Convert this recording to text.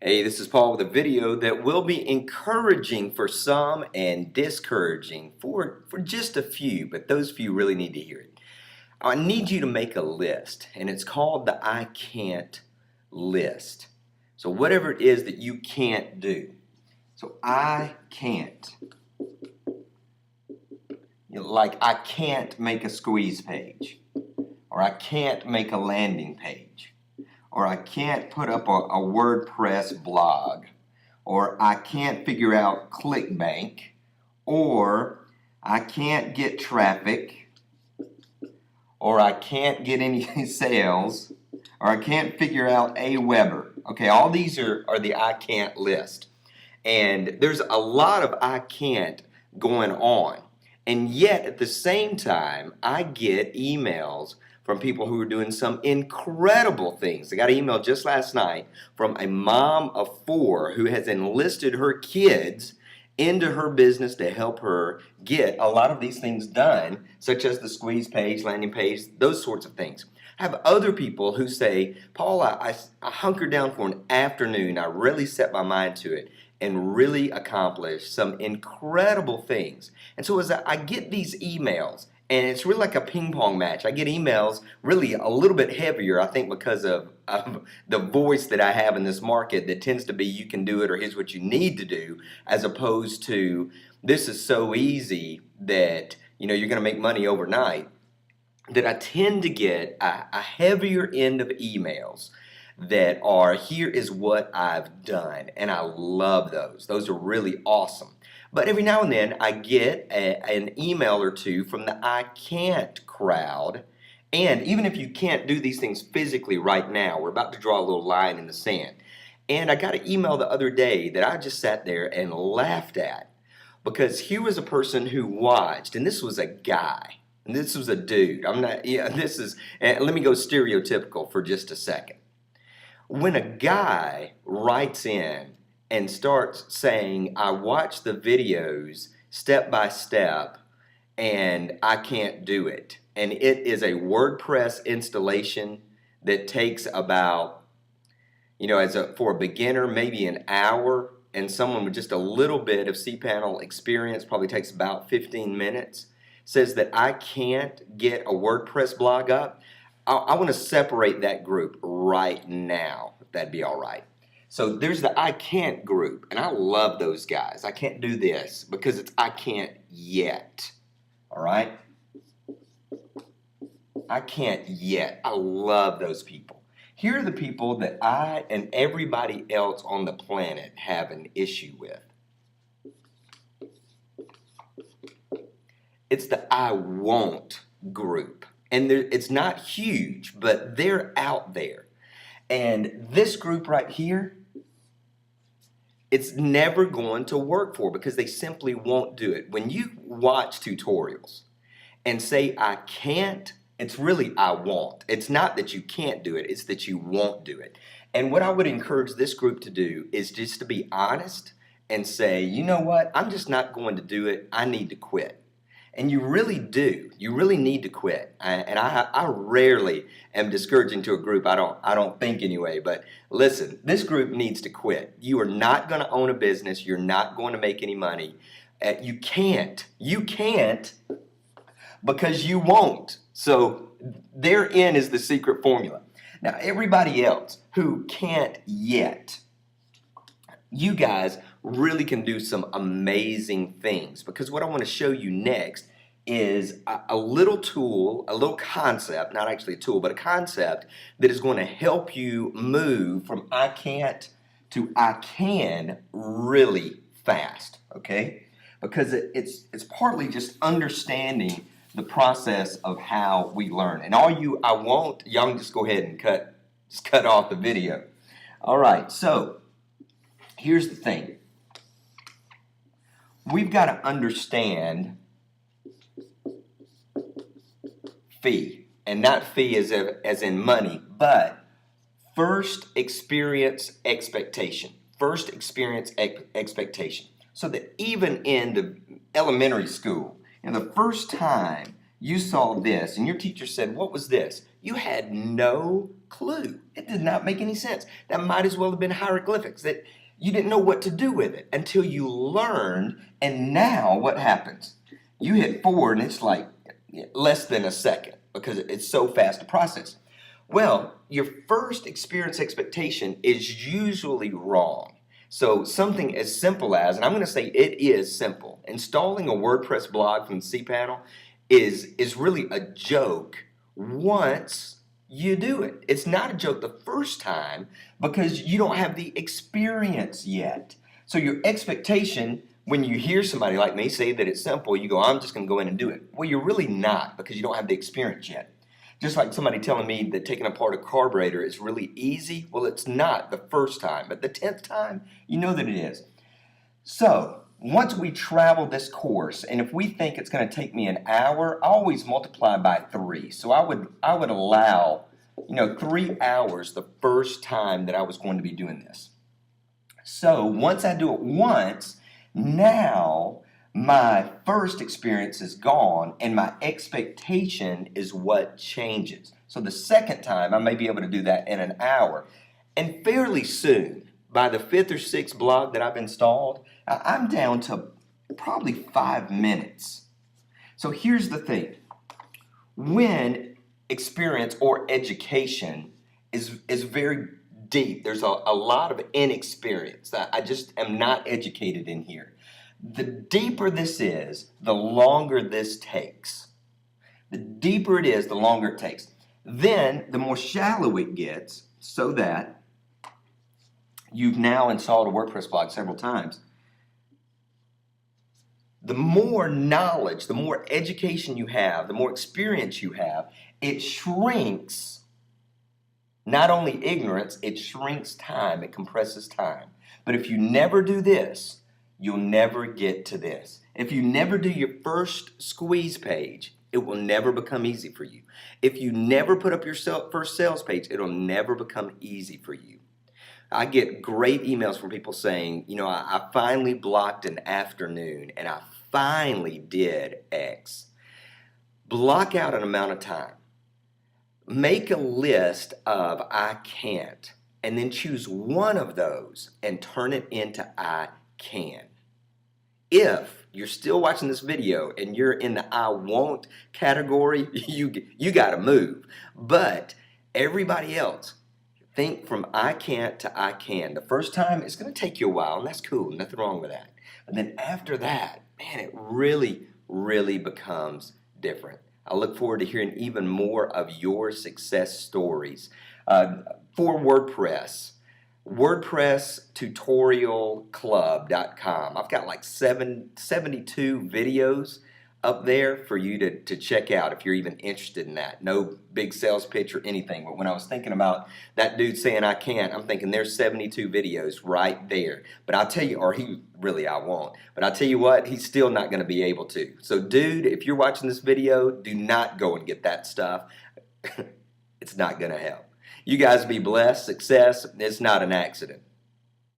Hey, this is Paul with a video that will be encouraging for some and discouraging for just a few, but those few really need to hear it. I need you to make a list, and it's called the I can't list. So whatever it is that you can't do. So I can't. Like I can't make a squeeze page, or I can't make a landing page, or I can't put up a WordPress blog, or I can't figure out ClickBank, or I can't get traffic, or I can't get any sales, or I can't figure out Aweber. Okay, all these are the I can't list. And there's a lot of I can't going on. And yet, at the same time, I get emails from people who are doing some incredible things. I got an email just last night from a mom of 4 who has enlisted her kids into her business to help her get a lot of these things done, such as the squeeze page, landing page, those sorts of things. I have other people who say, Paul, I hunkered down for an afternoon. I really set my mind to it and really accomplish some incredible things. And so as I get these emails, and it's really like a ping pong match. I get emails really a little bit heavier, I think, because of the voice that I have in this market that tends to be you can do it or here's what you need to do, as opposed to this is so easy that you're going to make money overnight, that I tend to get a heavier end of emails that are here is what I've done, and I love those. Those are really awesome. But every now and then I get an email or two from the I can't crowd. And even if you can't do these things physically right now, we're about to draw a little line in the sand. And I got an email the other day that I just sat there and laughed at, because here was a person who watched, and this was a guy, and this was a dude. This is, and let me go stereotypical for just a second. When a guy writes in and starts saying, I watch the videos step by step and I can't do it, and it is a WordPress installation that takes about, for a beginner, maybe an hour, and someone with just a little bit of cPanel experience probably takes about 15 minutes, says that I can't get a WordPress blog up. I want to separate that group right now, if that'd be all right. So there's the I can't group, and I love those guys. I can't do this because it's I can't yet. All right? I can't yet. I love those people. Here are the people that I and everybody else on the planet have an issue with. It's the I won't group. And it's not huge, but they're out there. And this group right here, it's never going to work for, because they simply won't do it. When you watch tutorials and say I can't, it's really I won't. It's not that you can't do it, it's that you won't do it. And what I would encourage this group to do is just to be honest and say, you know what, I'm just not going to do it. I need to quit. And you really do. You really need to quit. I rarely am discouraging to a group. I don't think anyway. But listen, this group needs to quit. You are not going to own a business. You're not going to make any money. You can't. You can't because you won't. So therein is the secret formula. Now, everybody else who can't yet, you guys really can do some amazing things, because what I want to show you next is a little tool, a little concept, not actually a tool, but a concept that is going to help you move from I can't to I can really fast, okay? Because it's partly just understanding the process of how we learn. And all you I won't, y'all can just go ahead and cut off the video. All right, so here's the thing. We've got to understand fee, and not fee as in money, but first experience expectation. First experience expectation. So that even in the elementary school, the first time you saw this and your teacher said, what was this? You had no clue. It did not make any sense. That might as well have been hieroglyphics. That you didn't know what to do with it until you learned. And now what happens? You hit forward and it's like less than a second because it's so fast to process. Well, your first experience expectation is usually wrong. So something as simple as, and I'm going to say it is simple, installing a WordPress blog from the cPanel is really a joke once you do it. It's not a joke the first time because you don't have the experience yet. So your expectation, when you hear somebody like me say that it's simple, you go, I'm just going to go in and do it. Well, you're really not because you don't have the experience yet. Just like somebody telling me that taking apart a carburetor is really easy. Well, it's not the first time, but the 10th time, you know that it is. So once we travel this course, and if we think it's going to take me an hour, I always multiply by 3. So I would allow, 3 hours the first time that I was going to be doing this. So once I do it once, now my first experience is gone and my expectation is what changes. So the second time I may be able to do that in an hour. And fairly soon, by the 5th or 6th blog that I've installed, I'm down to probably 5 minutes. So here's the thing. When experience or education is very deep, there's a lot of inexperience. I just am not educated in here. The deeper this is, the longer this takes. The deeper it is, the longer it takes. Then, the more shallow it gets, so that you've now installed a WordPress blog several times. The more knowledge, the more education you have, the more experience you have, it shrinks not only ignorance, it shrinks time, it compresses time. But if you never do this, you'll never get to this. If you never do your first squeeze page, it will never become easy for you. If you never put up your first sales page, it'll never become easy for you. I get great emails from people saying, I finally blocked an afternoon and I finally did X. Block out an amount of time. Make a list of I can't and then choose one of those and turn it into I can. If you're still watching this video and you're in the I won't category, you got to move. But everybody else, think from I can't to I can. The first time, it's going to take you a while, and that's cool. Nothing wrong with that. But then after that, man, it really, really becomes different. I look forward to hearing even more of your success stories. For WordPress, WordPressTutorialClub.com. I've got like 72 videos up there for you to check out if you're even interested in that. No big sales pitch or anything, but when I was thinking about that dude saying I can't, I'm thinking there's 72 videos right there. But I'll tell you, or he really, I won't. But I'll tell you what, he's still not going to be able to. So dude, if you're watching this video, do not go and get that stuff. It's not going to help. You guys be blessed. Success, it's not an accident.